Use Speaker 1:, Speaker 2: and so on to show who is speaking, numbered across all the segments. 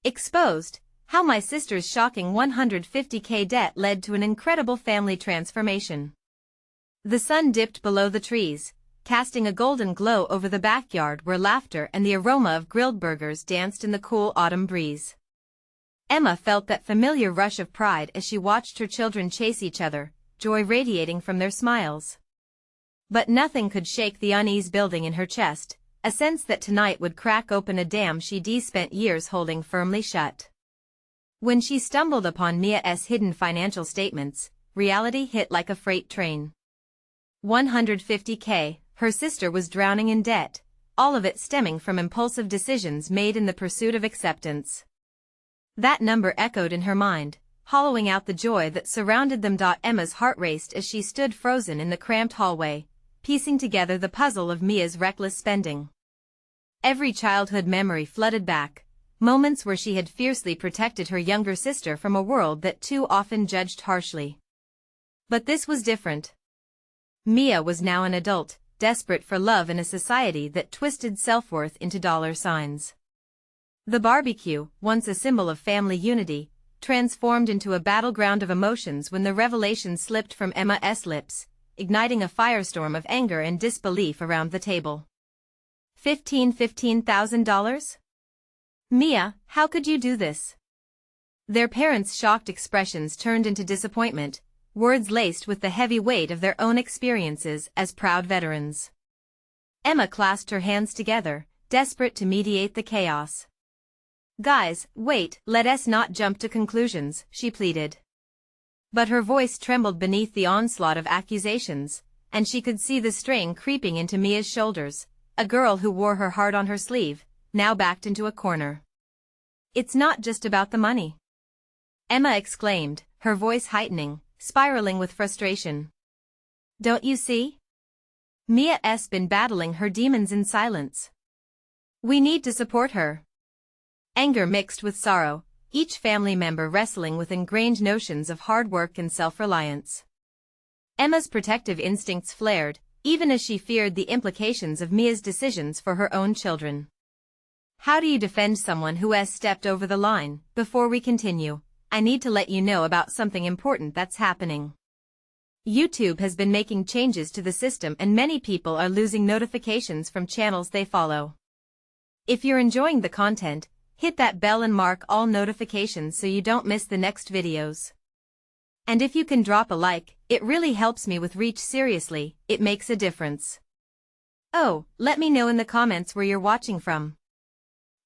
Speaker 1: Exposed, how my sister's shocking 150K debt led to an incredible family transformation. The sun dipped below the trees, casting a golden glow over the backyard where laughter and the aroma of grilled burgers danced in the cool autumn breeze. Emma felt that familiar rush of pride as she watched her children chase each other, joy radiating from their smiles. But nothing could shake the unease building in her chest, a sense that tonight would crack open a dam she'd spent years holding firmly shut. When she stumbled upon Mia's hidden financial statements, reality hit like a freight train. 150K, her sister was drowning in debt, all of it stemming from impulsive decisions made in the pursuit of acceptance. That number echoed in her mind, hollowing out the joy that surrounded them. Emma's heart raced as she stood frozen in the cramped hallway, piecing together the puzzle of Mia's reckless spending. Every childhood memory flooded back, moments where she had fiercely protected her younger sister from a world that too often judged harshly. But this was different. Mia was now an adult, desperate for love in a society that twisted self-worth into dollar signs. The barbecue, once a symbol of family unity, transformed into a battleground of emotions when the revelation slipped from Emma's lips, igniting a firestorm of anger and disbelief around the table. $15,000? Mia, how could you do this? Their parents' shocked expressions turned into disappointment, words laced with the heavy weight of their own experiences as proud veterans. Emma clasped her hands together, desperate to mediate the chaos. Guys, wait, let us not jump to conclusions, she pleaded. But her voice trembled beneath the onslaught of accusations, and she could see the strain creeping into Mia's shoulders, a girl who wore her heart on her sleeve, now backed into a corner. It's not just about the money, Emma exclaimed, her voice heightening, spiraling with frustration. Don't you see? Mia's been battling her demons in silence. We need to support her. Anger mixed with sorrow, each family member wrestling with ingrained notions of hard work and self-reliance. Emma's protective instincts flared, even as she feared the implications of Mia's decisions for her own children. How do you defend someone who has stepped over the line? Before we continue, I need to let you know about something important that's happening. YouTube has been making changes to the system and many people are losing notifications from channels they follow. If you're enjoying the content, hit that bell and mark all notifications so you don't miss the next videos. And if you can drop a like, it really helps me with reach. Seriously, it makes a difference. Oh, let me know in the comments where you're watching from.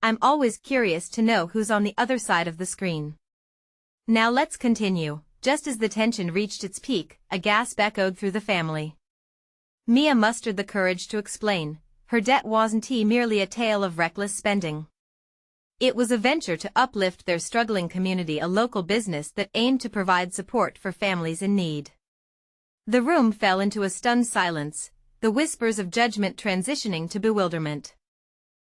Speaker 1: I'm always curious to know who's on the other side of the screen. Now let's continue. Just as the tension reached its peak, a gasp echoed through the family. Mia mustered the courage to explain, her debt wasn't merely a tale of reckless spending. It was a venture to uplift their struggling community, a local business that aimed to provide support for families in need. The room fell into a stunned silence, the whispers of judgment transitioning to bewilderment.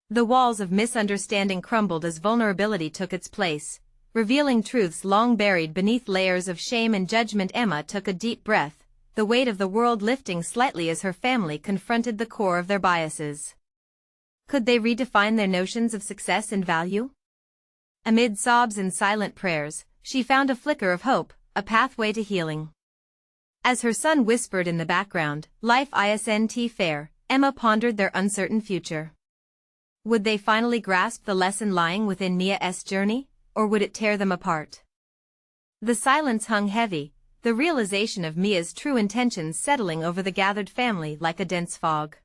Speaker 1: The walls of misunderstanding crumbled as vulnerability took its place, revealing truths long buried beneath layers of shame and judgment. Emma took a deep breath, the weight of the world lifting slightly as her family confronted the core of their biases. Could they redefine their notions of success and value? Amid sobs and silent prayers, she found a flicker of hope, a pathway to healing. As her son whispered in the background, "Life isn't fair," Emma pondered their uncertain future. Would they finally grasp the lesson lying within Mia's journey, or would it tear them apart? The silence hung heavy, the realization of Mia's true intentions settling over the gathered family like a dense fog.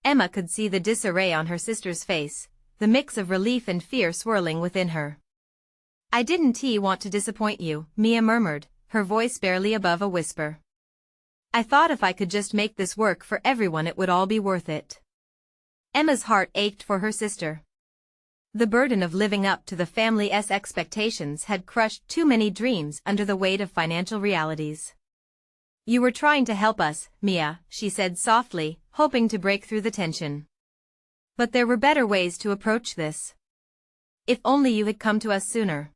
Speaker 1: Emma could see the disarray on her sister's face, the mix of relief and fear swirling within her. "I didn't want to disappoint you," Mia murmured, her voice barely above a whisper. "I thought if I could just make this work for everyone it would all be worth it." Emma's heart ached for her sister. The burden of living up to the family's expectations had crushed too many dreams under the weight of financial realities. "You were trying to help us, Mia," she said softly, hoping to break through the tension. "But there were better ways to approach this. If only you had come to us sooner."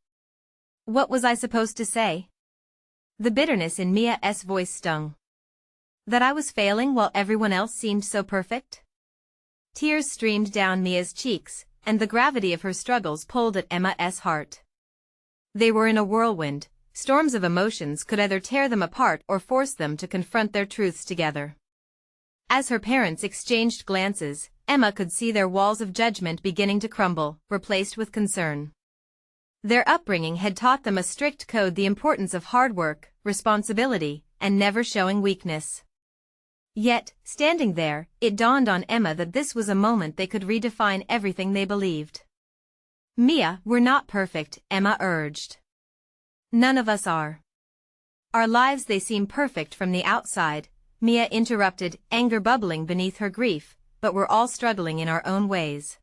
Speaker 1: What was I supposed to say? The bitterness in Mia's voice stung. That I was failing while everyone else seemed so perfect? Tears streamed down Mia's cheeks, and the gravity of her struggles pulled at Emma's heart. They were in a whirlwind. Storms of emotions could either tear them apart or force them to confront their truths together. As her parents exchanged glances, Emma could see their walls of judgment beginning to crumble, replaced with concern. Their upbringing had taught them a strict code, the importance of hard work, responsibility, and never showing weakness. Yet, standing there, it dawned on Emma that this was a moment they could redefine everything they believed. "Mia, we're not perfect," Emma urged. "None of us are. Our lives, they seem perfect from the outside," Mia interrupted, anger bubbling beneath her grief, "but we're all struggling in our own ways."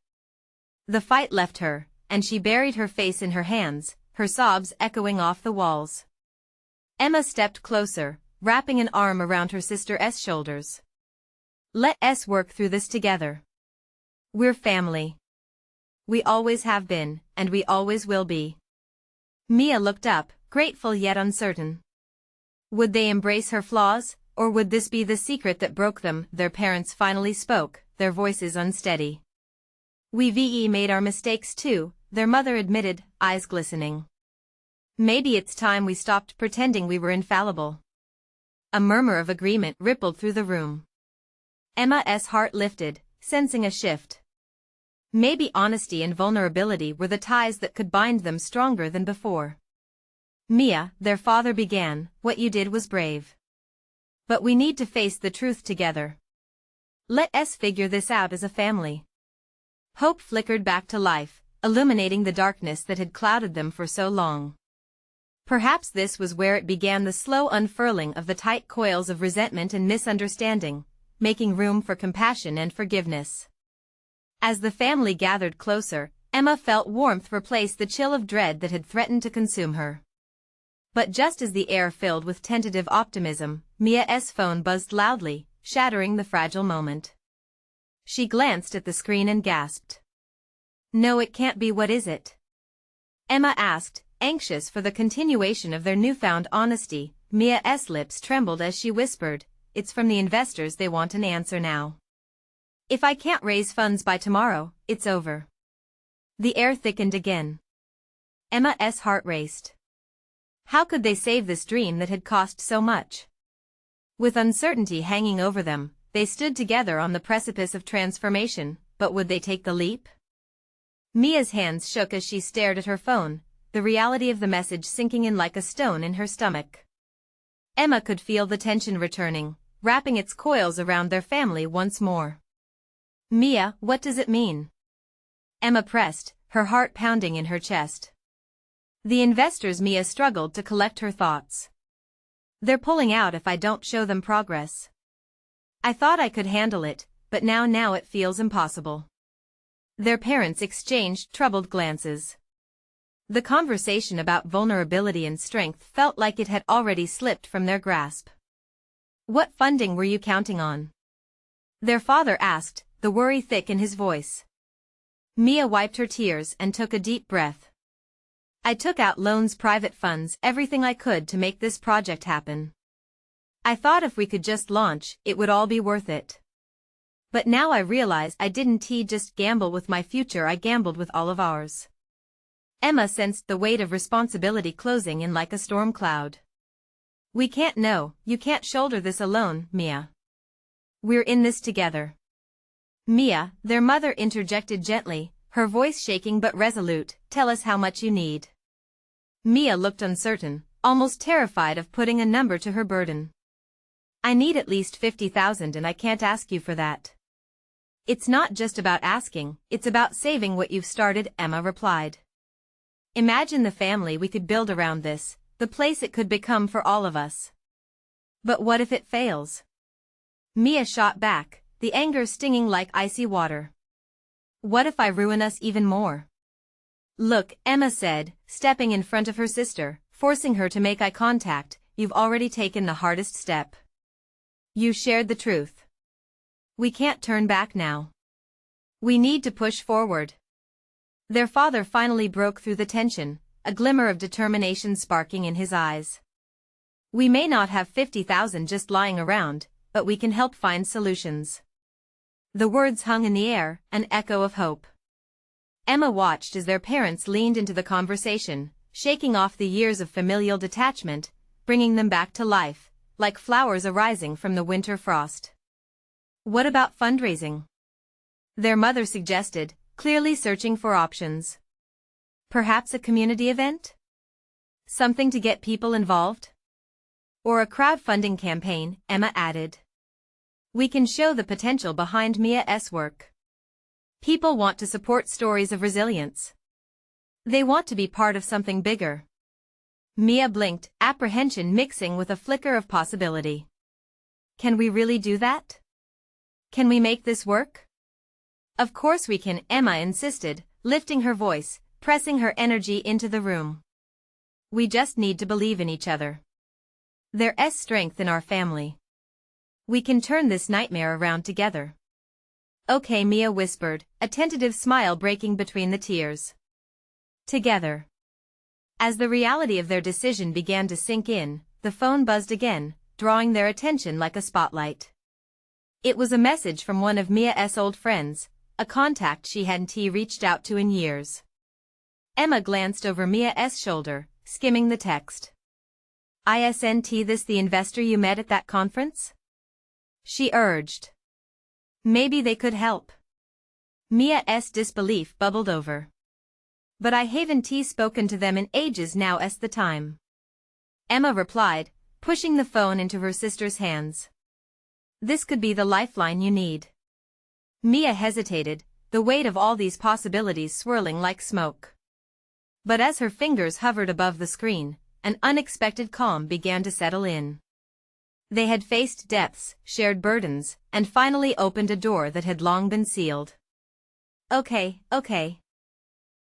Speaker 1: The fight left her, and she buried her face in her hands, her sobs echoing off the walls. Emma stepped closer, wrapping an arm around her sister's shoulders. "Let us work through this together. We're family. We always have been, and we always will be." Mia looked up, grateful yet uncertain. Would they embrace her flaws, or would this be the secret that broke them? Their parents finally spoke, their voices unsteady. "We've made our mistakes too," their mother admitted, eyes glistening. "Maybe it's time we stopped pretending we were infallible." A murmur of agreement rippled through the room. Emma's heart lifted, sensing a shift. Maybe honesty and vulnerability were the ties that could bind them stronger than before. "Mia," their father began, "what you did was brave. But we need to face the truth together. Let us figure this out as a family." Hope flickered back to life, illuminating the darkness that had clouded them for so long. Perhaps this was where it began, the slow unfurling of the tight coils of resentment and misunderstanding, making room for compassion and forgiveness. As the family gathered closer, Emma felt warmth replace the chill of dread that had threatened to consume her. But just as the air filled with tentative optimism, Mia's phone buzzed loudly, shattering the fragile moment. She glanced at the screen and gasped. "No, it can't be. What is it?" Emma asked, anxious for the continuation of their newfound honesty. Mia's lips trembled as she whispered, "It's from the investors. They want an answer now. If I can't raise funds by tomorrow, it's over." The air thickened again. Emma's heart raced. How could they save this dream that had cost so much? With uncertainty hanging over them, they stood together on the precipice of transformation, but would they take the leap? Mia's hands shook as she stared at her phone, the reality of the message sinking in like a stone in her stomach. Emma could feel the tension returning, wrapping its coils around their family once more. "Mia, what does it mean?" Emma pressed, her heart pounding in her chest. "The investors." Mia struggled to collect her thoughts. "They're pulling out if I don't show them progress. I thought I could handle it, but now it feels impossible." Their parents exchanged troubled glances. The conversation about vulnerability and strength felt like it had already slipped from their grasp. "What funding were you counting on?" their father asked, the worry thick in his voice. Mia wiped her tears and took a deep breath. "I took out loans, private funds, everything I could to make this project happen. I thought if we could just launch, it would all be worth it. But now I realize I didn't just gamble with my future, I gambled with all of ours." Emma sensed the weight of responsibility closing in like a storm cloud. "We can't. No, you can't shoulder this alone, Mia. We're in this together." "Mia," their mother interjected gently, her voice shaking but resolute, "tell us how much you need." Mia looked uncertain, almost terrified of putting a number to her burden. "I need at least 50,000, and I can't ask you for that." "It's not just about asking, it's about saving what you've started," Emma replied. "Imagine the family we could build around this, the place it could become for all of us." "But what if it fails?" Mia shot back, the anger stinging like icy water. "What if I ruin us even more?" "Look," Emma said, stepping in front of her sister, forcing her to make eye contact, "you've already taken the hardest step. You shared the truth. We can't turn back now. We need to push forward." Their father finally broke through the tension, a glimmer of determination sparking in his eyes. "We may not have 50,000 just lying around, but we can help find solutions." The words hung in the air, an echo of hope. Emma watched as their parents leaned into the conversation, shaking off the years of familial detachment, bringing them back to life, like flowers arising from the winter frost. What about fundraising? Their mother suggested, clearly searching for options. Perhaps a community event? Something to get people involved? Or a crowdfunding campaign, Emma added. We can show the potential behind Mia's work. People want to support stories of resilience. They want to be part of something bigger. Mia blinked, apprehension mixing with a flicker of possibility. Can we really do that? Can we make this work? Of course we can, Emma insisted, lifting her voice, pressing her energy into the room. We just need to believe in each other. There's strength in our family. We can turn this nightmare around together. Okay, Mia whispered, a tentative smile breaking between the tears. Together. As the reality of their decision began to sink in, the phone buzzed again, drawing their attention like a spotlight. It was a message from one of Mia's old friends, a contact she hadn't reached out to in years. Emma glanced over Mia's shoulder, skimming the text. Isn't this the investor you met at that conference? She urged. Maybe they could help. Mia's disbelief bubbled over. But I haven't spoken to them in ages now's the time. Emma replied, pushing the phone into her sister's hands. This could be the lifeline you need. Mia hesitated, the weight of all these possibilities swirling like smoke. But as her fingers hovered above the screen, an unexpected calm began to settle in. They had faced depths, shared burdens, and finally opened a door that had long been sealed. Okay.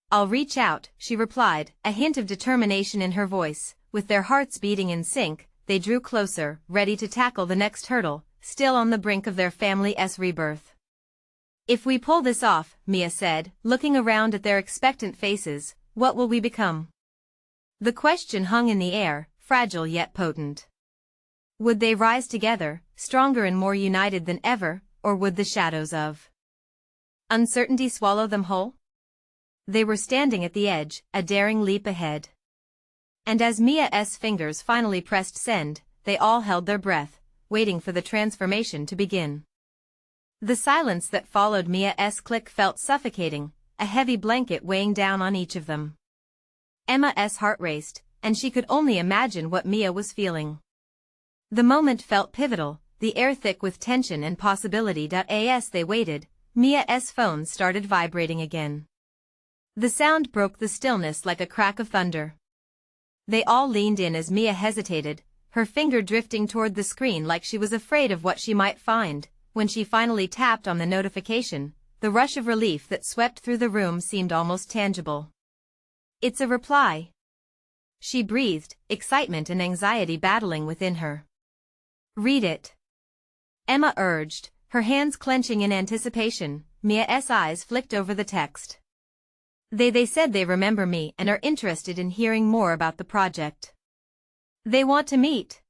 Speaker 1: I'll reach out, she replied, a hint of determination in her voice. With their hearts beating in sync, they drew closer, ready to tackle the next hurdle, still on the brink of their family's rebirth. If we pull this off, Mia said, looking around at their expectant faces, what will we become? The question hung in the air, fragile yet potent. Would they rise together, stronger and more united than ever, or would the shadows of uncertainty swallow them whole? They were standing at the edge, a daring leap ahead. And as Mia's fingers finally pressed send, they all held their breath, waiting for the transformation to begin. The silence that followed Mia's click felt suffocating, a heavy blanket weighing down on each of them. Emma's heart raced, and she could only imagine what Mia was feeling. The moment felt pivotal, the air thick with tension and possibility. As they waited, Mia's phone started vibrating again. The sound broke the stillness like a crack of thunder. They all leaned in as Mia hesitated, her finger drifting toward the screen like she was afraid of what she might find. When she finally tapped on the notification, the rush of relief that swept through the room seemed almost tangible. It's a reply. She breathed, excitement and anxiety battling within her. Read it. Emma urged, her hands clenching in anticipation. Mia's eyes flicked over the text. They said they remember me and are interested in hearing more about the project. They want to meet.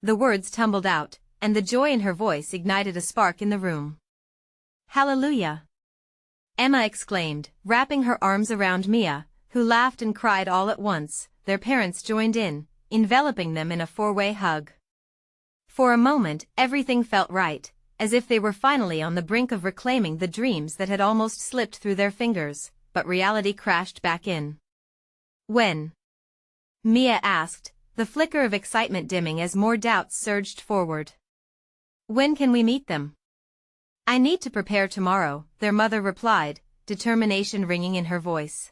Speaker 1: The words tumbled out, and the joy in her voice ignited a spark in the room. Hallelujah! Emma exclaimed, wrapping her arms around Mia, who laughed and cried all at once. Their parents joined in, enveloping them in a four-way hug. For a moment, everything felt right, as if they were finally on the brink of reclaiming the dreams that had almost slipped through their fingers, but reality crashed back in. When? Mia asked, the flicker of excitement dimming as more doubts surged forward. When can we meet them? I need to prepare tomorrow, their mother replied, determination ringing in her voice.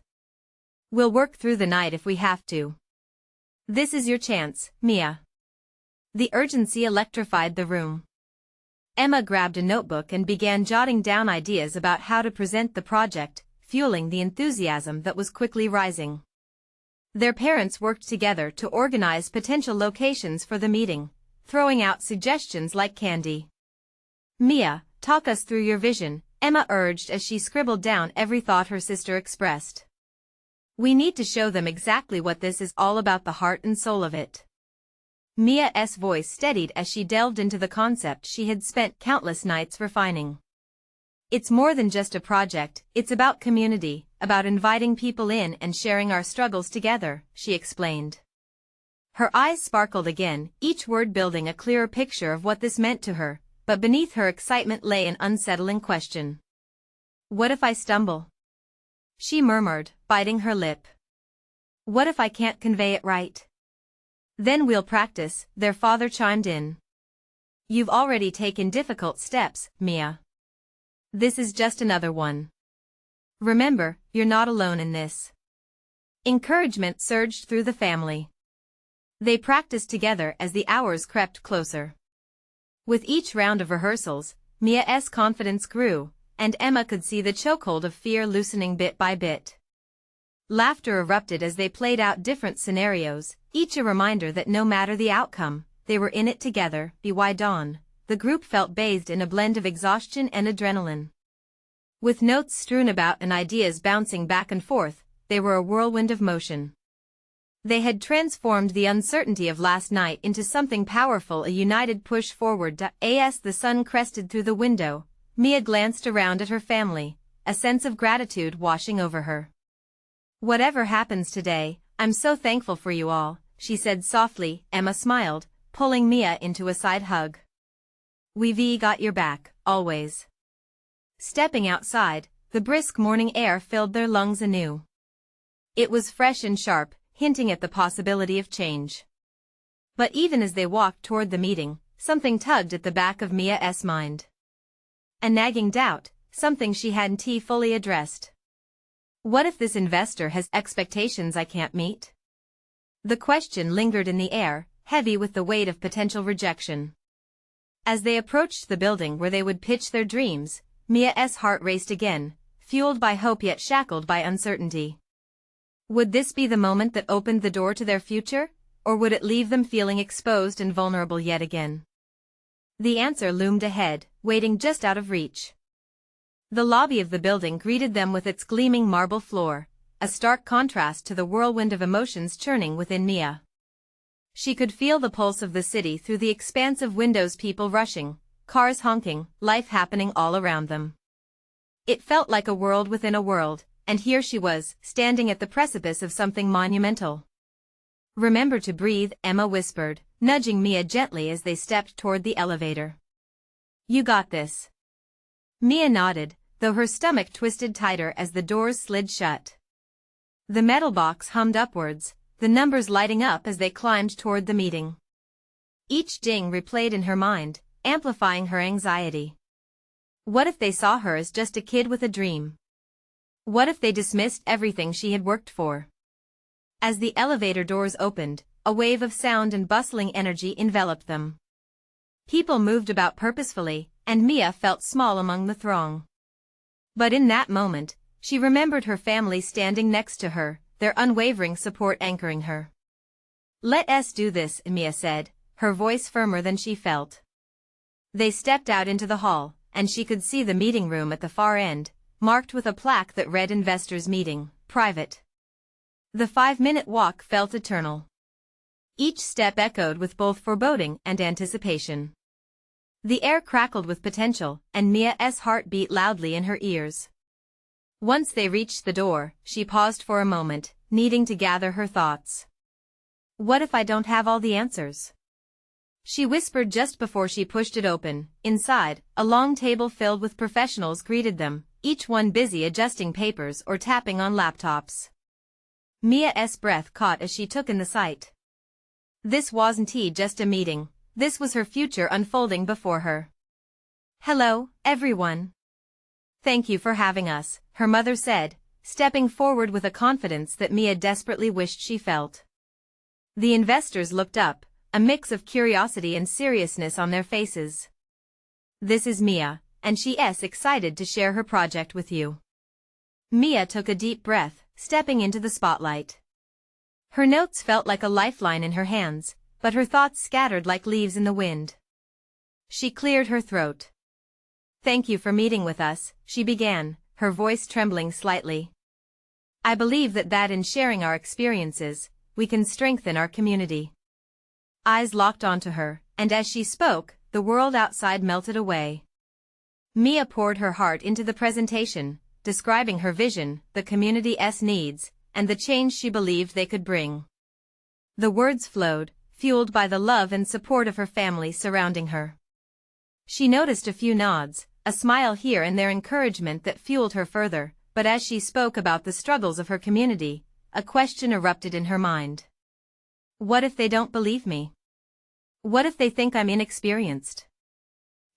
Speaker 1: We'll work through the night if we have to. This is your chance, Mia. The urgency electrified the room. Emma grabbed a notebook and began jotting down ideas about how to present the project, fueling the enthusiasm that was quickly rising. Their parents worked together to organize potential locations for the meeting, throwing out suggestions like candy. Mia, talk us through your vision, Emma urged as she scribbled down every thought her sister expressed. We need to show them exactly what this is all about, the heart and soul of it. Mia's voice steadied as she delved into the concept she had spent countless nights refining. It's more than just a project, it's about community, about inviting people in and sharing our struggles together," she explained. Her eyes sparkled again, each word building a clearer picture of what this meant to her, but beneath her excitement lay an unsettling question. "What if I stumble?" she murmured, biting her lip. "What if I can't convey it right?" "Then we'll practice," their father chimed in. "You've already taken difficult steps, Mia. This is just another one. Remember, you're not alone in this." Encouragement surged through the family. They practiced together as the hours crept closer. With each round of rehearsals, Mia's confidence grew, and Emma could see the chokehold of fear loosening bit by bit. Laughter erupted as they played out different scenarios, each a reminder that no matter the outcome, they were in it together. By dawn, the group felt bathed in a blend of exhaustion and adrenaline. With notes strewn about and ideas bouncing back and forth, they were a whirlwind of motion. They had transformed the uncertainty of last night into something powerful, a united push forward. As the sun crested through the window, Mia glanced around at her family, a sense of gratitude washing over her. "Whatever happens today, I'm so thankful for you all," she said softly. Emma smiled, pulling Mia into a side hug. "We've got your back, always." Stepping outside, the brisk morning air filled their lungs anew. It was fresh and sharp, hinting at the possibility of change. But even as they walked toward the meeting, something tugged at the back of Mia's mind. A nagging doubt, something she hadn't fully addressed. What if this investor has expectations I can't meet? The question lingered in the air, heavy with the weight of potential rejection. As they approached the building where they would pitch their dreams, Mia's heart raced again, fueled by hope yet shackled by uncertainty. Would this be the moment that opened the door to their future, or would it leave them feeling exposed and vulnerable yet again? The answer loomed ahead, waiting just out of reach. The lobby of the building greeted them with its gleaming marble floor, a stark contrast to the whirlwind of emotions churning within Mia. She could feel the pulse of the city through the expansive windows, people rushing, cars honking, life happening all around them. It felt like a world within a world, and here she was, standing at the precipice of something monumental. "Remember to breathe," Emma whispered, nudging Mia gently as they stepped toward the elevator. "You got this." Mia nodded, though her stomach twisted tighter as the doors slid shut. The metal box hummed upwards, the numbers lighting up as they climbed toward the meeting. Each ding replayed in her mind, amplifying her anxiety. What if they saw her as just a kid with a dream? What if they dismissed everything she had worked for? As the elevator doors opened, a wave of sound and bustling energy enveloped them. People moved about purposefully, and Mia felt small among the throng. But in that moment, she remembered her family standing next to her, their unwavering support anchoring her. "Let us do this," Mia said, her voice firmer than she felt. They stepped out into the hall, and she could see the meeting room at the far end, marked with a plaque that read Investors Meeting, Private. The 5-minute walk felt eternal. Each step echoed with both foreboding and anticipation. The air crackled with potential, and Mia's heart beat loudly in her ears. Once they reached the door, she paused for a moment, needing to gather her thoughts. "What if I don't have all the answers?" she whispered just before she pushed it open. Inside, a long table filled with professionals greeted them, each one busy adjusting papers or tapping on laptops. Mia's breath caught as she took in the sight. This wasn't just a meeting, this was her future unfolding before her. "Hello, everyone. Thank you for having us," her mother said, stepping forward with a confidence that Mia desperately wished she felt. The investors looked up, a mix of curiosity and seriousness on their faces. "This is Mia, and she's excited to share her project with you." Mia took a deep breath, stepping into the spotlight. Her notes felt like a lifeline in her hands, but her thoughts scattered like leaves in the wind. She cleared her throat. "Thank you for meeting with us," she began, her voice trembling slightly. "I believe that in sharing our experiences, we can strengthen our community." Eyes locked onto her, and as she spoke, the world outside melted away. Mia poured her heart into the presentation, describing her vision, the community's needs, and the change she believed they could bring. The words flowed, fueled by the love and support of her family surrounding her. She noticed a few nods, a smile here and there, encouragement that fueled her further, but as she spoke about the struggles of her community, a question erupted in her mind. What if they don't believe me? What if they think I'm inexperienced?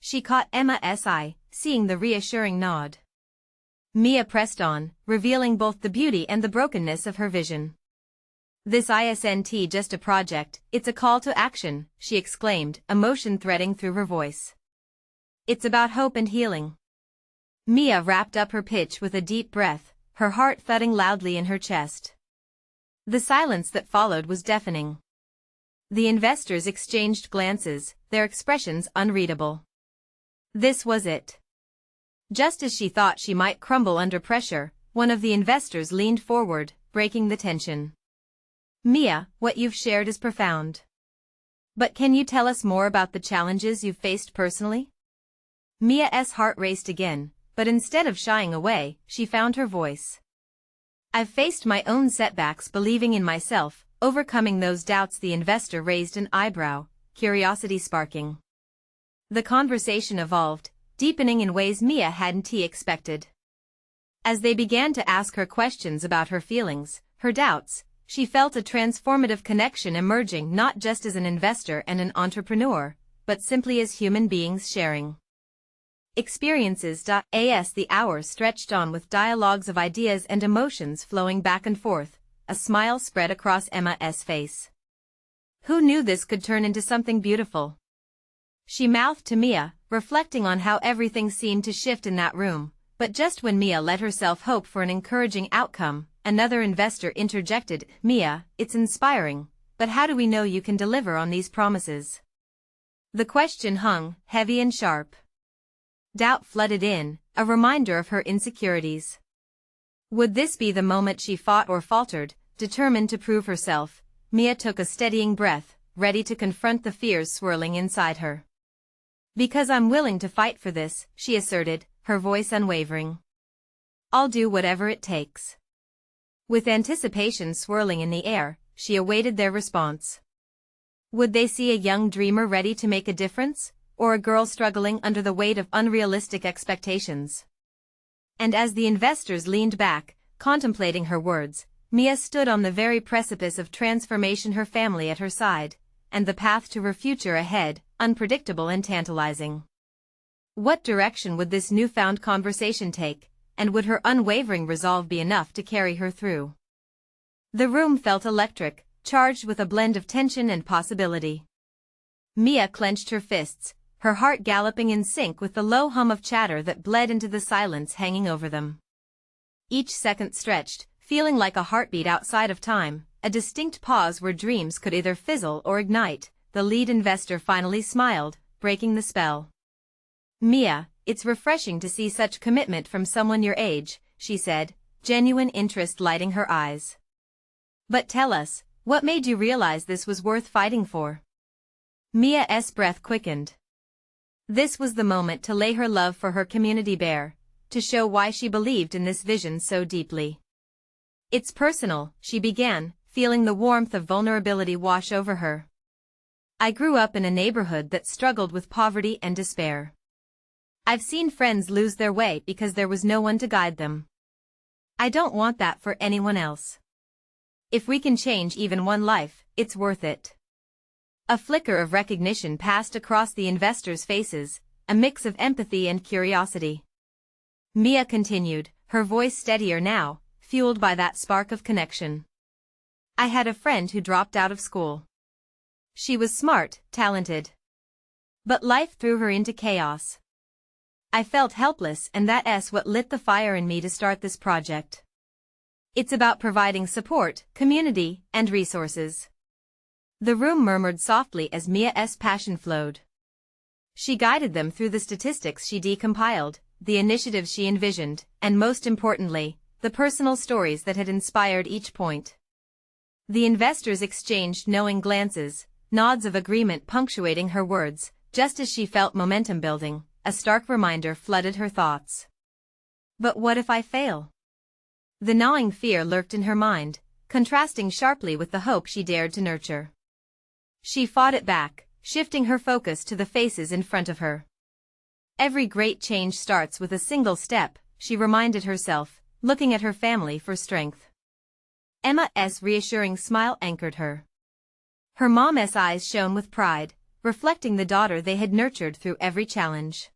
Speaker 1: She caught Emma's eye, seeing the reassuring nod. Mia pressed on, revealing both the beauty and the brokenness of her vision. This isn't just a project, it's a call to action, she exclaimed, emotion threading through her voice. It's about hope and healing. Mia wrapped up her pitch with a deep breath, her heart thudding loudly in her chest. The silence that followed was deafening. The investors exchanged glances, their expressions unreadable. This was it. Just as she thought she might crumble under pressure, one of the investors leaned forward, breaking the tension. Mia, what you've shared is profound. But can you tell us more about the challenges you've faced personally? Mia's heart raced again, but instead of shying away, she found her voice. I've faced my own setbacks believing in myself, overcoming those doubts. The investor raised an eyebrow, curiosity sparking. The conversation evolved, deepening in ways Mia hadn't expected. As they began to ask her questions about her feelings, her doubts, she felt a transformative connection emerging, not just as an investor and an entrepreneur, but simply as human beings sharing experiences. As the hours stretched on with dialogues of ideas and emotions flowing back and forth, a smile spread across Emma's face. Who knew this could turn into something beautiful? She mouthed to Mia, reflecting on how everything seemed to shift in that room, but just when Mia let herself hope for an encouraging outcome, another investor interjected, Mia, it's inspiring, but how do we know you can deliver on these promises? The question hung, heavy and sharp. Doubt flooded in, a reminder of her insecurities. Would this be the moment she fought or faltered, determined to prove herself? Mia took a steadying breath, ready to confront the fears swirling inside her. Because I'm willing to fight for this, she asserted, her voice unwavering. I'll do whatever it takes. With anticipation swirling in the air, she awaited their response. Would they see a young dreamer ready to make a difference, or a girl struggling under the weight of unrealistic expectations? And as the investors leaned back, contemplating her words, Mia stood on the very precipice of transformation, her family at her side, and the path to her future ahead, unpredictable and tantalizing. What direction would this newfound conversation take, and would her unwavering resolve be enough to carry her through? The room felt electric, charged with a blend of tension and possibility. Mia clenched her fists, her heart galloping in sync with the low hum of chatter that bled into the silence hanging over them. Each second stretched, feeling like a heartbeat outside of time, a distinct pause where dreams could either fizzle or ignite. The lead investor finally smiled, breaking the spell. Mia, it's refreshing to see such commitment from someone your age, she said, genuine interest lighting her eyes. But tell us, what made you realize this was worth fighting for? Mia's breath quickened. This was the moment to lay her love for her community bare, to show why she believed in this vision so deeply. It's personal, she began, feeling the warmth of vulnerability wash over her. I grew up in a neighborhood that struggled with poverty and despair. I've seen friends lose their way because there was no one to guide them. I don't want that for anyone else. If we can change even one life, it's worth it. A flicker of recognition passed across the investors' faces, a mix of empathy and curiosity. Mia continued, her voice steadier now, fueled by that spark of connection. I had a friend who dropped out of school. She was smart, talented. But life threw her into chaos. I felt helpless, and that's what lit the fire in me to start this project. It's about providing support, community, and resources. The room murmured softly as Mia's passion flowed. She guided them through the statistics she decompiled, the initiatives she envisioned, and most importantly, the personal stories that had inspired each point. The investors exchanged knowing glances, nods of agreement punctuating her words, just as she felt momentum building. A stark reminder flooded her thoughts. But what if I fail? The gnawing fear lurked in her mind, contrasting sharply with the hope she dared to nurture. She fought it back, shifting her focus to the faces in front of her. Every great change starts with a single step, she reminded herself, looking at her family for strength. Emma's reassuring smile anchored her. Her mom's eyes shone with pride, reflecting the daughter they had nurtured through every challenge.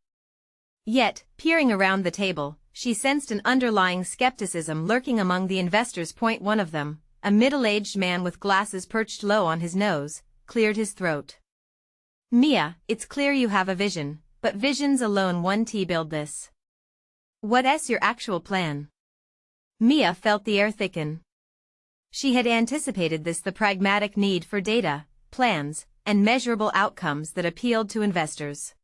Speaker 1: Yet, peering around the table, she sensed an underlying skepticism lurking among the investors. One of them, a middle-aged man with glasses perched low on his nose, cleared his throat. Mia, it's clear you have a vision, but visions alone won't build this. What's your actual plan? Mia felt the air thicken. She had anticipated this, the pragmatic need for data, plans, and measurable outcomes that appealed to investors.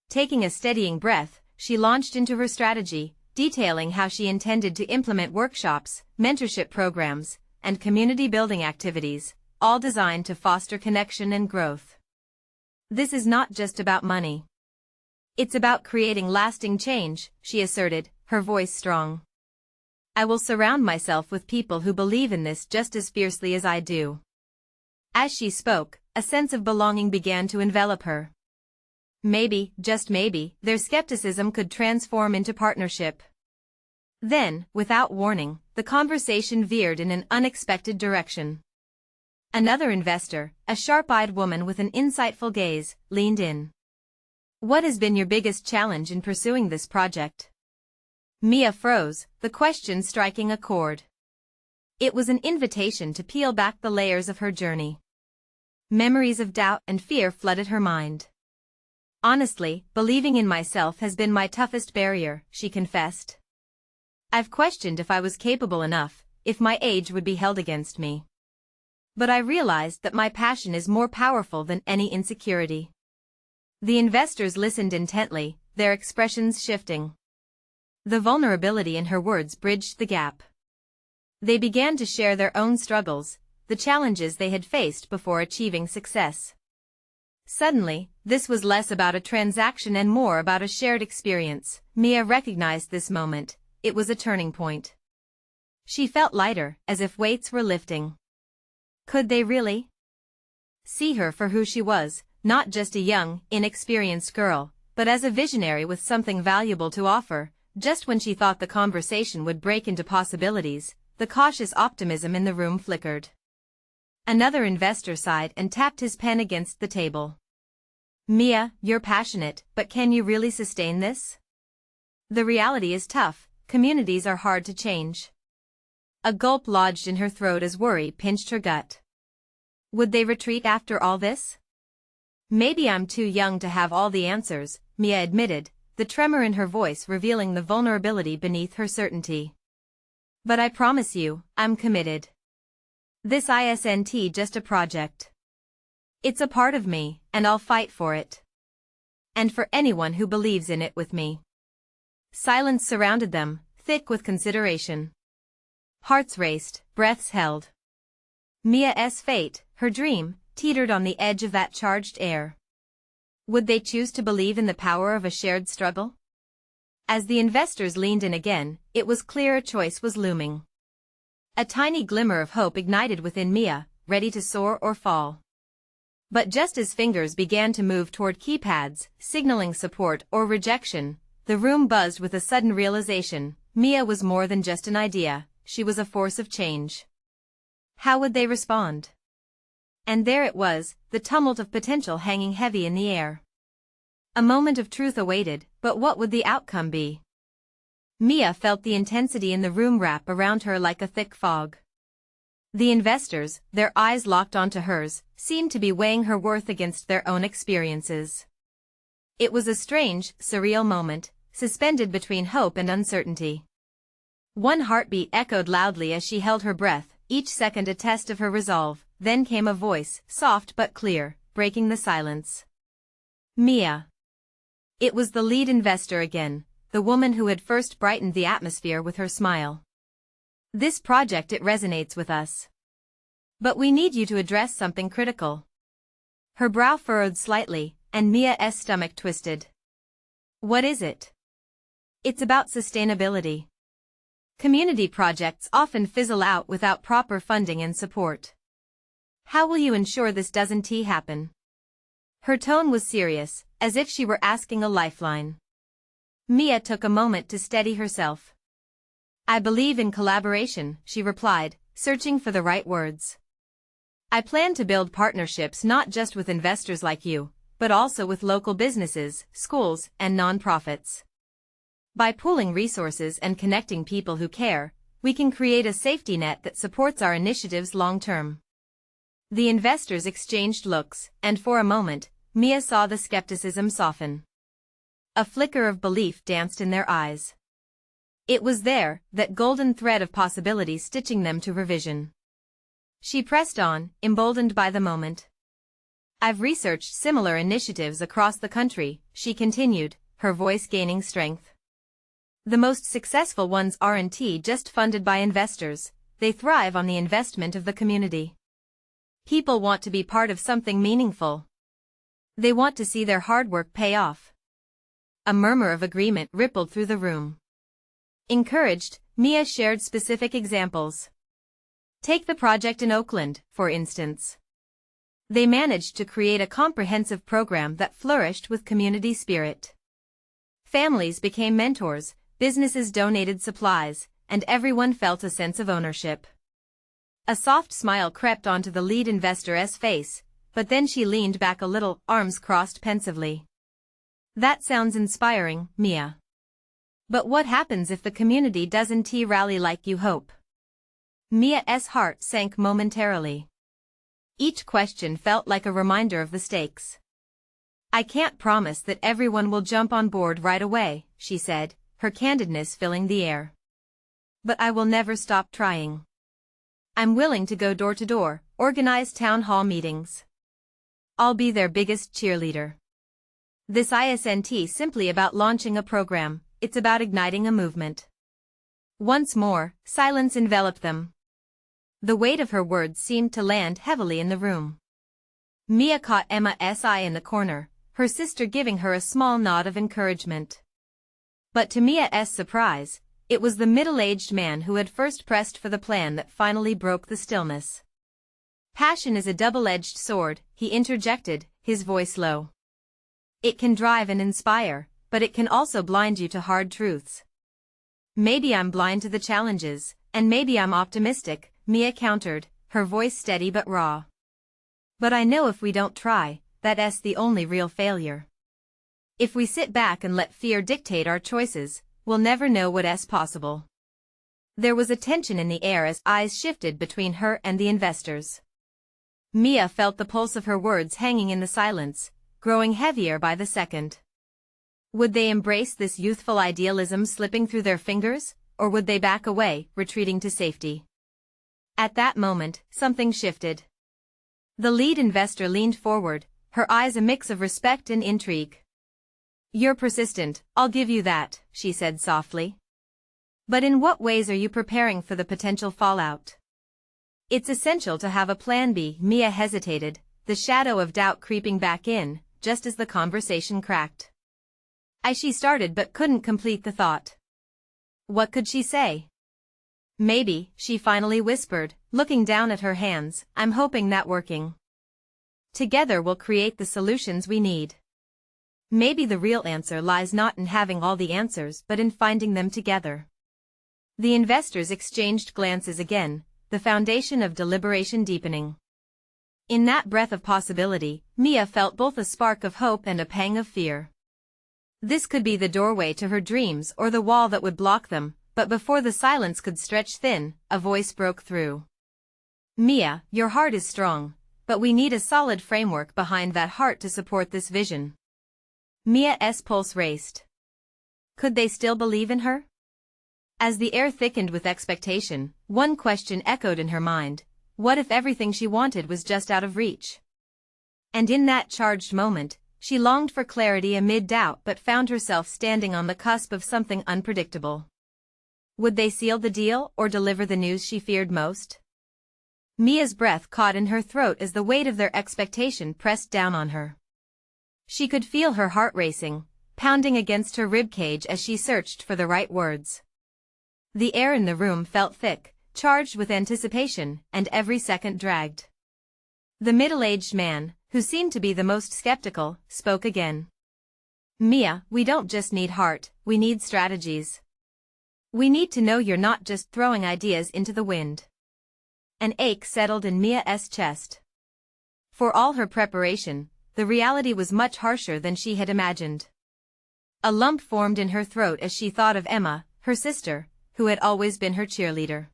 Speaker 1: Taking a steadying breath, she launched into her strategy, detailing how she intended to implement workshops, mentorship programs, and community-building activities, all designed to foster connection and growth. This is not just about money. It's about creating lasting change, she asserted, her voice strong. I will surround myself with people who believe in this just as fiercely as I do. As she spoke, a sense of belonging began to envelop her. Maybe, just maybe, their skepticism could transform into partnership. Then, without warning, the conversation veered in an unexpected direction. Another investor, a sharp-eyed woman with an insightful gaze, leaned in. What has been your biggest challenge in pursuing this project? Mia froze, the question striking a chord. It was an invitation to peel back the layers of her journey. Memories of doubt and fear flooded her mind. Honestly, believing in myself has been my toughest barrier, she confessed. I've questioned if I was capable enough, if my age would be held against me. But I realized that my passion is more powerful than any insecurity. The investors listened intently, their expressions shifting. The vulnerability in her words bridged the gap. They began to share their own struggles, the challenges they had faced before achieving success. Suddenly, this was less about a transaction and more about a shared experience. Mia recognized this moment. It was a turning point. She felt lighter, as if weights were lifting. Could they really see her for who she was, not just a young, inexperienced girl, but as a visionary with something valuable to offer? Just when she thought the conversation would break into possibilities, the cautious optimism in the room flickered. Another investor sighed and tapped his pen against the table. Mia, you're passionate, but can you really sustain this? The reality is tough, communities are hard to change. A gulp lodged in her throat as worry pinched her gut. Would they retreat after all this? Maybe I'm too young to have all the answers, Mia admitted, the tremor in her voice revealing the vulnerability beneath her certainty. But I promise you, I'm committed. This isn't just a project. It's a part of me, and I'll fight for it. And for anyone who believes in it with me. Silence surrounded them, thick with consideration. Hearts raced, breaths held. Mia's fate, her dream, teetered on the edge of that charged air. Would they choose to believe in the power of a shared struggle? As the investors leaned in again, it was clear a choice was looming. A tiny glimmer of hope ignited within Mia, ready to soar or fall. But just as fingers began to move toward keypads, signaling support or rejection, the room buzzed with a sudden realization. Mia was more than just an idea, she was a force of change. How would they respond? And there it was, the tumult of potential hanging heavy in the air. A moment of truth awaited, but what would the outcome be? Mia felt the intensity in the room wrap around her like a thick fog. The investors, their eyes locked onto hers, seemed to be weighing her worth against their own experiences. It was a strange, surreal moment, suspended between hope and uncertainty. One heartbeat echoed loudly as she held her breath, each second a test of her resolve. Then came a voice, soft but clear, breaking the silence. Mia. It was the lead investor again, the woman who had first brightened the atmosphere with her smile. This project, it resonates with us. But we need you to address something critical. Her brow furrowed slightly, and Mia's stomach twisted. What is it? It's about sustainability. Community projects often fizzle out without proper funding and support. How will you ensure this doesn't happen? Her tone was serious, as if she were asking a lifeline. Mia took a moment to steady herself. I believe in collaboration, she replied, searching for the right words. I plan to build partnerships not just with investors like you, but also with local businesses, schools, and nonprofits. By pooling resources and connecting people who care, we can create a safety net that supports our initiatives long-term. The investors exchanged looks, and for a moment, Mia saw the skepticism soften. A flicker of belief danced in their eyes. It was there, that golden thread of possibility stitching them to revision. She pressed on, emboldened by the moment. I've researched similar initiatives across the country, she continued, her voice gaining strength. The most successful ones aren't just funded by investors, they thrive on the investment of the community. People want to be part of something meaningful. They want to see their hard work pay off. A murmur of agreement rippled through the room. Encouraged, Mia shared specific examples. Take the project in Oakland, for instance. They managed to create a comprehensive program that flourished with community spirit. Families became mentors, businesses donated supplies, and everyone felt a sense of ownership. A soft smile crept onto the lead investor's face, but then she leaned back a little, arms crossed pensively. That sounds inspiring, Mia. But what happens if the community doesn't rally like you hope? Mia's heart sank momentarily. Each question felt like a reminder of the stakes. I can't promise that everyone will jump on board right away, she said, her candidness filling the air. But I will never stop trying. I'm willing to go door to door, organize town hall meetings. I'll be their biggest cheerleader. This isn't simply about launching a program, it's about igniting a movement. Once more, silence enveloped them. The weight of her words seemed to land heavily in the room. Mia caught Emma's eye in the corner, her sister giving her a small nod of encouragement. But to Mia's surprise, it was the middle-aged man who had first pressed for the plan that finally broke the stillness. Passion is a double-edged sword, he interjected, his voice low. It can drive and inspire, but it can also blind you to hard truths. Maybe I'm blind to the challenges, and maybe I'm optimistic, Mia countered, her voice steady but raw. But I know if we don't try, that's the only real failure. If we sit back and let fear dictate our choices, we'll never know what's possible. There was a tension in the air as eyes shifted between her and the investors. Mia felt the pulse of her words hanging in the silence, growing heavier by the second. Would they embrace this youthful idealism slipping through their fingers, or would they back away, retreating to safety? At that moment, something shifted. The lead investor leaned forward, her eyes a mix of respect and intrigue. You're persistent, I'll give you that, she said softly. But in what ways are you preparing for the potential fallout? It's essential to have a plan B, Mia hesitated, the shadow of doubt creeping back in, just as the conversation cracked. She started but couldn't complete the thought. What could she say? Maybe, she finally whispered, looking down at her hands, I'm hoping that working together will create the solutions we need. Maybe the real answer lies not in having all the answers but in finding them together. The investors exchanged glances again, the foundation of deliberation deepening. In that breath of possibility, Mia felt both a spark of hope and a pang of fear. This could be the doorway to her dreams or the wall that would block them, but before the silence could stretch thin, a voice broke through. Mia, your heart is strong, but we need a solid framework behind that heart to support this vision. Mia's pulse raced. Could they still believe in her? As the air thickened with expectation, one question echoed in her mind. What if everything she wanted was just out of reach? And in that charged moment, she longed for clarity amid doubt but found herself standing on the cusp of something unpredictable. Would they seal the deal or deliver the news she feared most? Mia's breath caught in her throat as the weight of their expectation pressed down on her. She could feel her heart racing, pounding against her ribcage as she searched for the right words. The air in the room felt thick, charged with anticipation, and every second dragged. The middle-aged man, who seemed to be the most skeptical, spoke again. Mia, we don't just need heart, we need strategies. We need to know you're not just throwing ideas into the wind. An ache settled in Mia's chest. For all her preparation, the reality was much harsher than she had imagined. A lump formed in her throat as she thought of Emma, her sister, who had always been her cheerleader.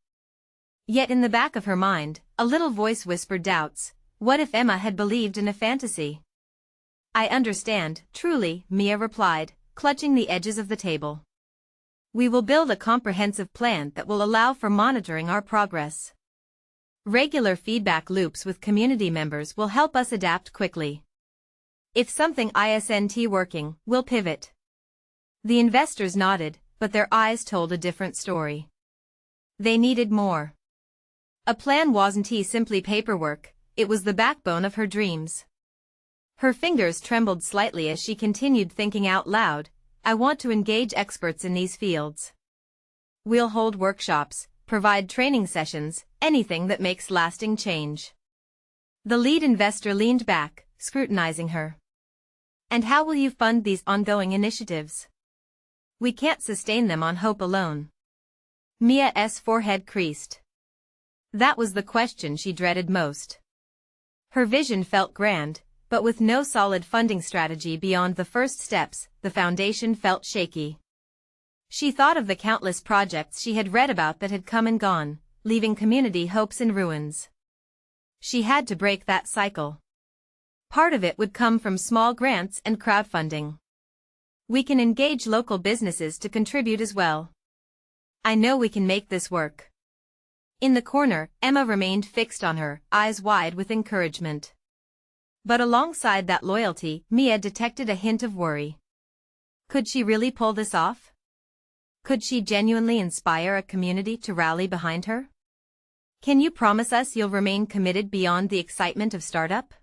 Speaker 1: Yet in the back of her mind, a little voice whispered doubts. What if Emma had believed in a fantasy? I understand, truly, Mia replied, clutching the edges of the table. We will build a comprehensive plan that will allow for monitoring our progress. Regular feedback loops with community members will help us adapt quickly. If something isn't working, we'll pivot. The investors nodded, but their eyes told a different story. They needed more. A plan wasn't simply paperwork, it was the backbone of her dreams. Her fingers trembled slightly as she continued thinking out loud, I want to engage experts in these fields. We'll hold workshops, provide training sessions, anything that makes lasting change. The lead investor leaned back, scrutinizing her. And how will you fund these ongoing initiatives? We can't sustain them on hope alone. Mia's forehead creased. That was the question she dreaded most. Her vision felt grand, but with no solid funding strategy beyond the first steps, the foundation felt shaky. She thought of the countless projects she had read about that had come and gone, leaving community hopes in ruins. She had to break that cycle. Part of it would come from small grants and crowdfunding. We can engage local businesses to contribute as well. I know we can make this work. In the corner, Emma remained fixed on her, eyes wide with encouragement. But alongside that loyalty, Mia detected a hint of worry. Could she really pull this off? Could she genuinely inspire a community to rally behind her? Can you promise us you'll remain committed beyond the excitement of startup?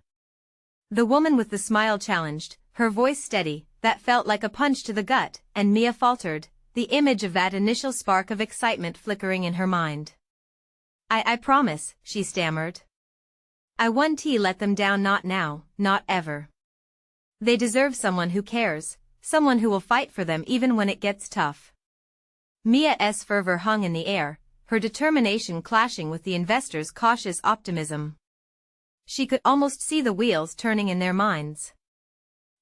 Speaker 1: The woman with the smile challenged, her voice steady, that felt like a punch to the gut, and Mia faltered, the image of that initial spark of excitement flickering in her mind. I promise, she stammered. I won't let them down, not now, not ever. They deserve someone who cares, someone who will fight for them even when it gets tough. Mia's fervor hung in the air, her determination clashing with the investors' cautious optimism. She could almost see the wheels turning in their minds.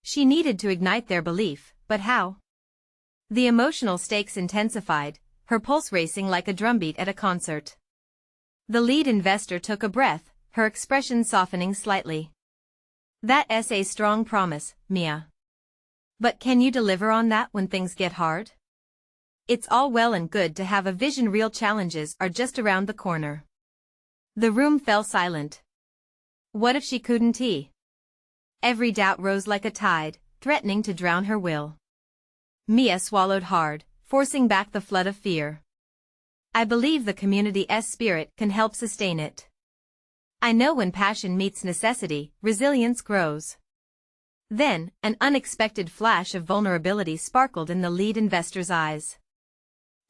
Speaker 1: She needed to ignite their belief, but how? The emotional stakes intensified, her pulse racing like a drumbeat at a concert. The lead investor took a breath, her expression softening slightly. That's a strong promise, Mia. But can you deliver on that when things get hard? It's all well and good to have a vision, real challenges are just around the corner. The room fell silent. What if she couldn't? Every doubt rose like a tide, threatening to drown her will. Mia swallowed hard, forcing back the flood of fear. I believe the community's spirit can help sustain it. I know when passion meets necessity, resilience grows. Then, an unexpected flash of vulnerability sparkled in the lead investor's eyes.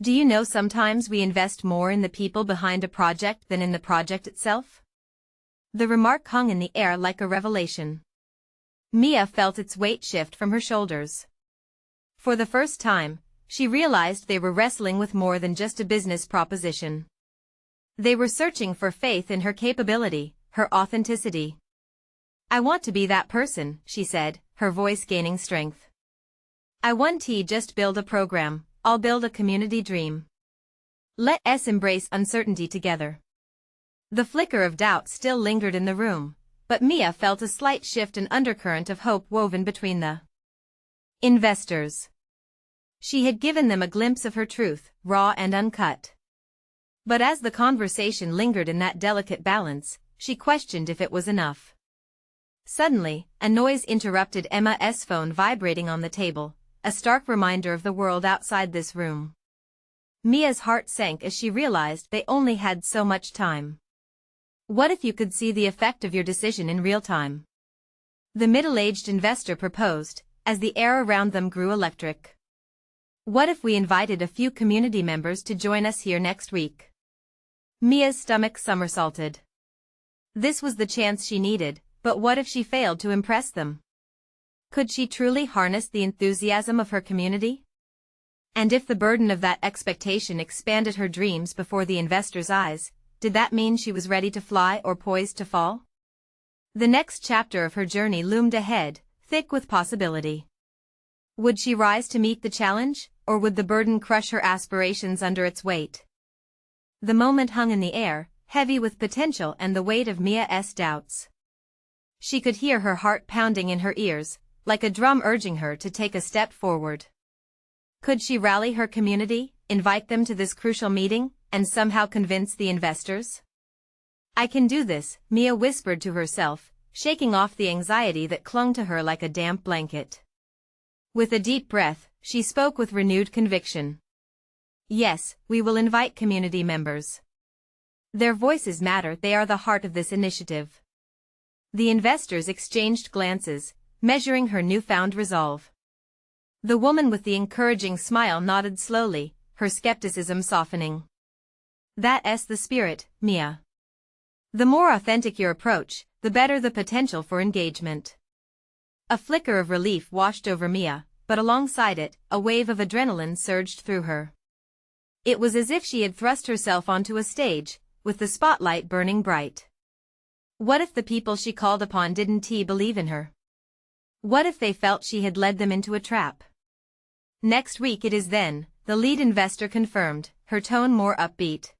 Speaker 1: Do you know sometimes we invest more in the people behind a project than in the project itself? The remark hung in the air like a revelation. Mia felt its weight shift from her shoulders. For the first time, she realized they were wrestling with more than just a business proposition. They were searching for faith in her capability, her authenticity. I want to be that person, she said, her voice gaining strength. I won't just build a program, I'll build a community dream. Let's embrace uncertainty together. The flicker of doubt still lingered in the room, but Mia felt a slight shift, an undercurrent of hope woven between the investors. She had given them a glimpse of her truth, raw and uncut. But as the conversation lingered in that delicate balance, she questioned if it was enough. Suddenly, a noise interrupted Emma's phone vibrating on the table, a stark reminder of the world outside this room. Mia's heart sank as she realized they only had so much time. What if you could see the effect of your decision in real time? The middle-aged investor proposed, as the air around them grew electric. What if we invited a few community members to join us here next week? Mia's stomach somersaulted. This was the chance she needed, but what if she failed to impress them? Could she truly harness the enthusiasm of her community? And if the burden of that expectation expanded her dreams before the investors' eyes, did that mean she was ready to fly or poised to fall? The next chapter of her journey loomed ahead, thick with possibility. Would she rise to meet the challenge, or would the burden crush her aspirations under its weight? The moment hung in the air, heavy with potential and the weight of Mia's doubts. She could hear her heart pounding in her ears, like a drum urging her to take a step forward. Could she rally her community, invite them to this crucial meeting, and somehow convince the investors? "I can do this," Mia whispered to herself, shaking off the anxiety that clung to her like a damp blanket. With a deep breath, she spoke with renewed conviction. "Yes, we will invite community members. Their voices matter, they are the heart of this initiative." The investors exchanged glances, measuring her newfound resolve. The woman with the encouraging smile nodded slowly, her skepticism softening. "That's the spirit, Mia. The more authentic your approach, the better the potential for engagement." A flicker of relief washed over Mia, but alongside it, a wave of adrenaline surged through her. It was as if she had thrust herself onto a stage, with the spotlight burning bright. What if the people she called upon didn't believe in her? What if they felt she had led them into a trap? "Next week it is then," the lead investor confirmed, her tone more upbeat.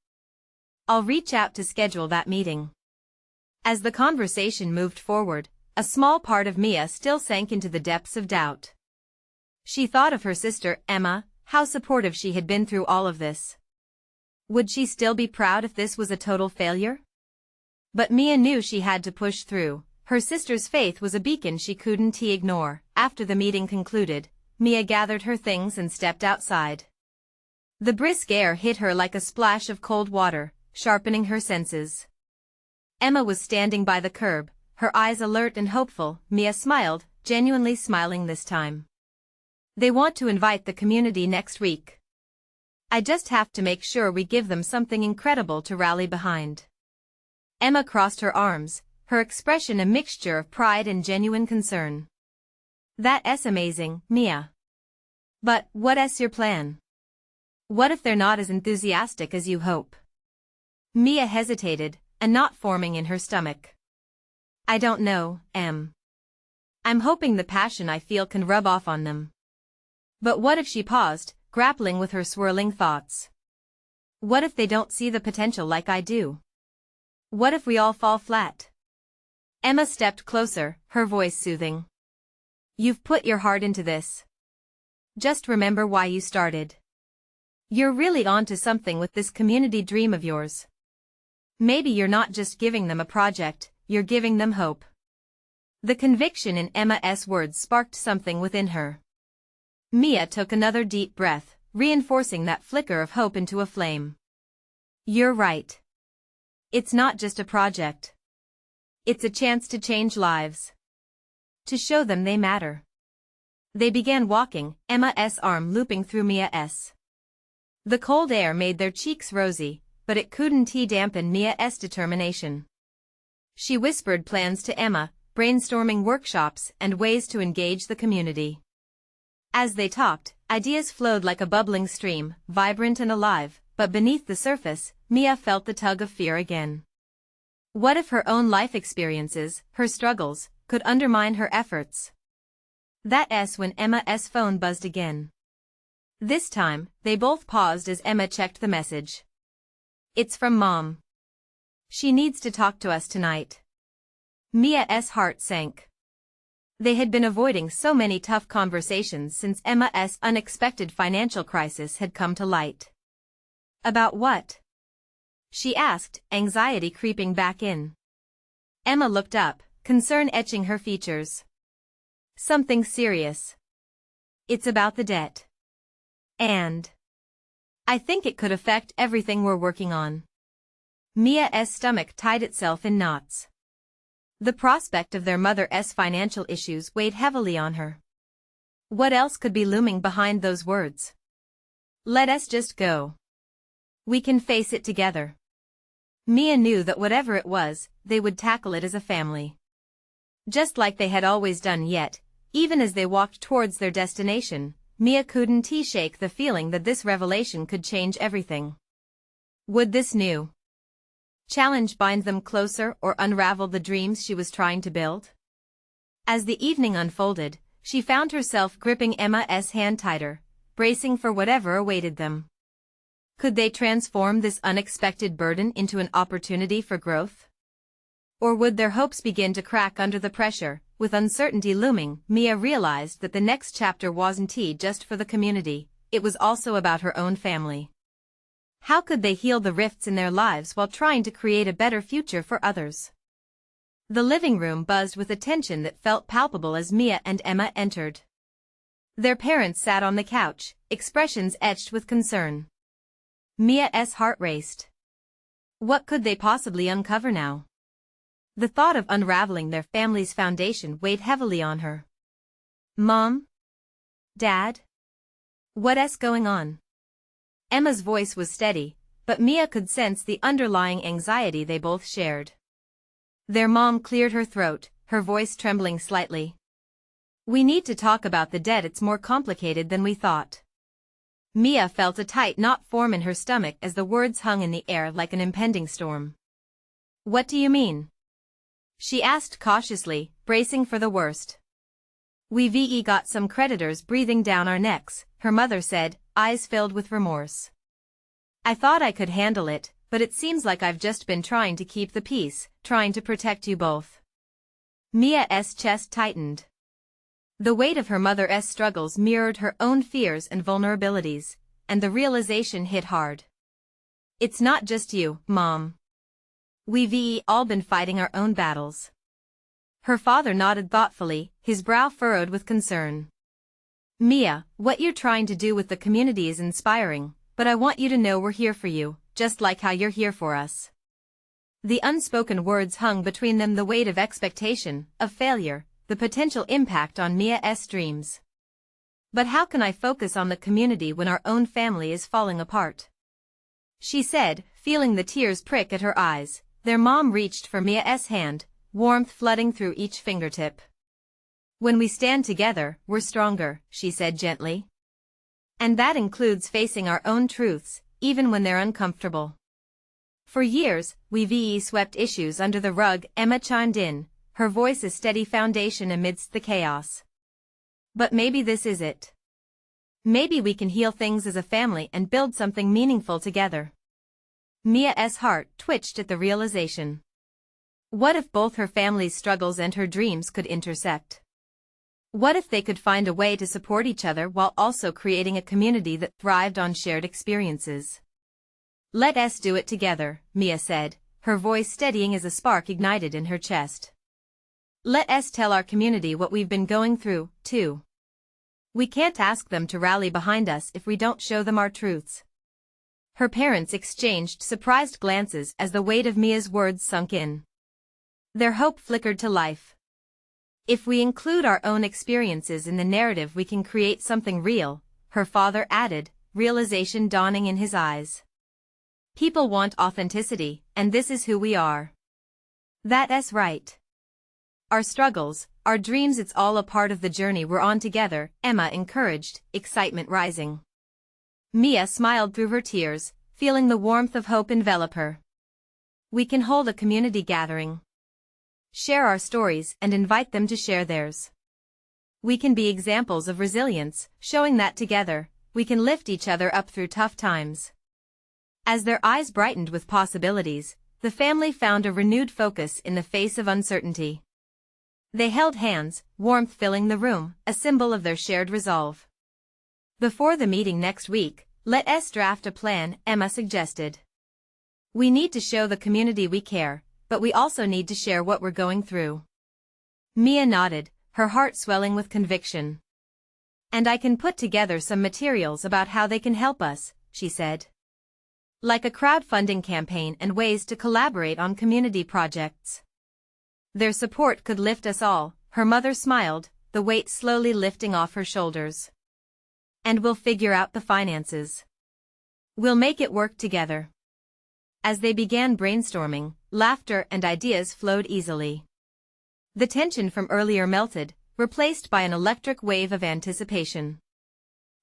Speaker 1: "I'll reach out to schedule that meeting." As the conversation moved forward, a small part of Mia still sank into the depths of doubt. She thought of her sister, Emma, how supportive she had been through all of this. Would she still be proud if this was a total failure? But Mia knew she had to push through. Her sister's faith was a beacon she couldn't ignore. After the meeting concluded, Mia gathered her things and stepped outside. The brisk air hit her like a splash of cold water, sharpening her senses. Emma was standing by the curb, her eyes alert and hopeful. Mia smiled, genuinely smiling this time. "They want to invite the community next week. I just have to make sure we give them something incredible to rally behind." Emma crossed her arms, her expression a mixture of pride and genuine concern. "That's amazing, Mia. But what's your plan? What if they're not as enthusiastic as you hope?" Mia hesitated, a knot forming in her stomach. "I don't know, Em. I'm hoping the passion I feel can rub off on them." But what if she paused, grappling with her swirling thoughts? What if they don't see the potential like I do? What if we all fall flat? Emma stepped closer, her voice soothing. "You've put your heart into this. Just remember why you started. You're really onto something with this community dream of yours. Maybe you're not just giving them a project, you're giving them hope." The conviction in Emma's words sparked something within her. Mia took another deep breath, reinforcing that flicker of hope into a flame. "You're right. It's not just a project. It's a chance to change lives. To show them they matter." They began walking, Emma's arm looping through Mia's. The cold air made their cheeks rosy, but it couldn't dampen Mia's determination. She whispered plans to Emma, brainstorming workshops and ways to engage the community. As they talked, ideas flowed like a bubbling stream, vibrant and alive, but beneath the surface, Mia felt the tug of fear again. What if her own life experiences, her struggles, could undermine her efforts? That's when Emma's phone buzzed again. This time, they both paused as Emma checked the message. "It's from Mom. She needs to talk to us tonight." Mia's heart sank. They had been avoiding so many tough conversations since Emma's unexpected financial crisis had come to light. "About what?" she asked, anxiety creeping back in. Emma looked up, concern etching her features. "Something serious. It's about the debt. And I think it could affect everything we're working on." Mia's stomach tied itself in knots. The prospect of their mother's financial issues weighed heavily on her. What else could be looming behind those words? Let us just go. We can face it together. Mia knew that whatever it was, they would tackle it as a family. Just like they had always done. Yet, even as they walked towards their destination, Mia couldn't shake the feeling that this revelation could change everything. Would this new challenge bind them closer or unravel the dreams she was trying to build? As the evening unfolded, she found herself gripping Emma's hand tighter, bracing for whatever awaited them. Could they transform this unexpected burden into an opportunity for growth? Or would their hopes begin to crack under the pressure? With uncertainty looming, Mia realized that the next chapter wasn't just for the community, it was also about her own family. How could they heal the rifts in their lives while trying to create a better future for others? The living room buzzed with a tension that felt palpable as Mia and Emma entered. Their parents sat on the couch, expressions etched with concern. Mia's heart raced. What could they possibly uncover now? The thought of unraveling their family's foundation weighed heavily on her. Mom? Dad? What's going on? Emma's voice was steady, but Mia could sense the underlying anxiety they both shared. Their mom cleared her throat, her voice trembling slightly. We need to talk about the debt. It's more complicated than we thought. Mia felt a tight knot form in her stomach as the words hung in the air like an impending storm. What do you mean? She asked cautiously, bracing for the worst. We've got some creditors breathing down our necks, her mother said, eyes filled with remorse. I thought I could handle it, but it seems like I've just been trying to keep the peace, trying to protect you both. Mia's chest tightened. The weight of her mother's struggles mirrored her own fears and vulnerabilities, and the realization hit hard. It's not just you, Mom. We've all been fighting our own battles. Her father nodded thoughtfully, his brow furrowed with concern. Mia, what you're trying to do with the community is inspiring, but I want you to know we're here for you, just like how you're here for us. The unspoken words hung between them, the weight of expectation, of failure, the potential impact on Mia's dreams. But how can I focus on the community when our own family is falling apart? She said, feeling the tears prick at her eyes. Their mom reached for Mia's hand, warmth flooding through each fingertip. When we stand together, we're stronger, she said gently. And that includes facing our own truths, even when they're uncomfortable. For years, we've swept issues under the rug, Emma chimed in, her voice a steady foundation amidst the chaos. But maybe this is it. Maybe we can heal things as a family and build something meaningful together. Mia's heart twitched at the realization. What if both her family's struggles and her dreams could intersect? What if they could find a way to support each other while also creating a community that thrived on shared experiences? Let us do it together, Mia said, her voice steadying as a spark ignited in her chest. Let us tell our community what we've been going through, too. We can't ask them to rally behind us if we don't show them our truths. Her parents exchanged surprised glances as the weight of Mia's words sunk in. Their hope flickered to life. If we include our own experiences in the narrative, we can create something real, her father added, realization dawning in his eyes. People want authenticity, and this is who we are. That's right. Our struggles, our dreams, it's all a part of the journey we're on together, Emma encouraged, excitement rising. Mia smiled through her tears, feeling the warmth of hope envelop her. We can hold a community gathering. Share our stories and invite them to share theirs. We can be examples of resilience, showing that together, we can lift each other up through tough times. As their eyes brightened with possibilities, the family found a renewed focus in the face of uncertainty. They held hands, warmth filling the room, a symbol of their shared resolve. Before the meeting next week, let us draft a plan, Emma suggested. We need to show the community we care, but we also need to share what we're going through. Mia nodded, her heart swelling with conviction. And I can put together some materials about how they can help us, she said. Like a crowdfunding campaign and ways to collaborate on community projects. Their support could lift us all, her mother smiled, the the weight slowly lifting off her shoulders. And we'll figure out the finances. We'll make it work together. As they began brainstorming, laughter and ideas flowed easily. The tension from earlier melted, replaced by an electric wave of anticipation.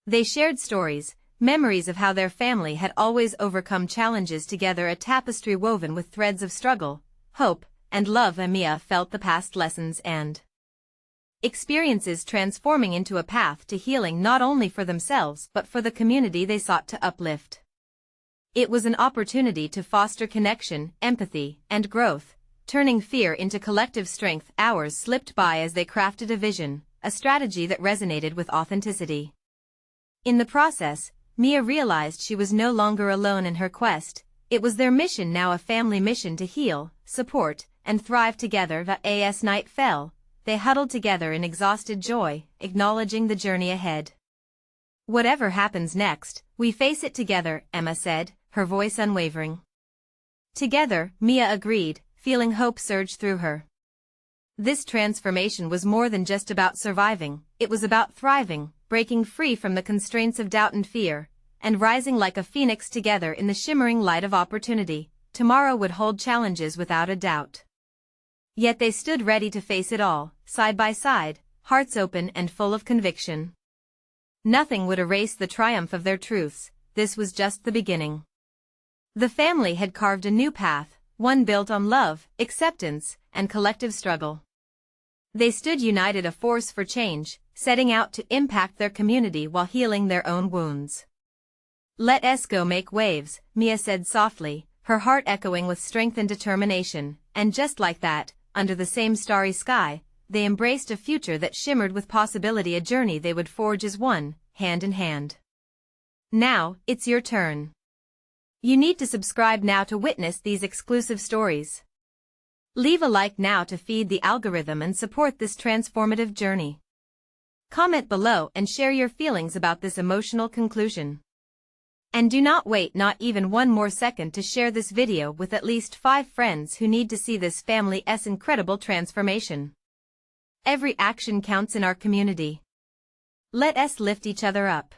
Speaker 1: They shared stories, memories of how their family had always overcome challenges together, a tapestry woven with threads of struggle, hope, and love. Mia felt the past lessons and experiences transforming into a path to healing, not only for themselves but for the community they sought to uplift. It was an opportunity to foster connection, empathy, and growth, turning fear into collective strength. Hours slipped by as they crafted a vision, a strategy that resonated with authenticity. In the process, Mia realized she was no longer alone in her quest. It was their mission now, a family mission to heal, support, and thrive together. As night fell, they huddled together in exhausted joy, acknowledging the journey ahead. Whatever happens next, we face it together, Emma said, her voice unwavering. Together, Mia agreed, feeling hope surge through her. This transformation was more than just about surviving, it was about thriving, breaking free from the constraints of doubt and fear, and rising like a phoenix together in the shimmering light of opportunity. Tomorrow would hold challenges without a doubt. Yet they stood ready to face it all, side by side, hearts open and full of conviction. Nothing would erase the triumph of their truths. This was just the beginning. The family had carved a new path, one built on love, acceptance, and collective struggle. They stood united, a force for change, setting out to impact their community while healing their own wounds. "Let us go make waves," Mia said softly, her heart echoing with strength and determination, and just like that, under the same starry sky, they embraced a future that shimmered with possibility, a journey they would forge as one, hand in hand. Now, it's your turn. You need to subscribe now to witness these exclusive stories. Leave a like now to feed the algorithm and support this transformative journey. Comment below and share your feelings about this emotional conclusion. And do not wait not even one more second to share this video with at least 5 friends who need to see this family's incredible transformation. Every action counts in our community. Let us lift each other up.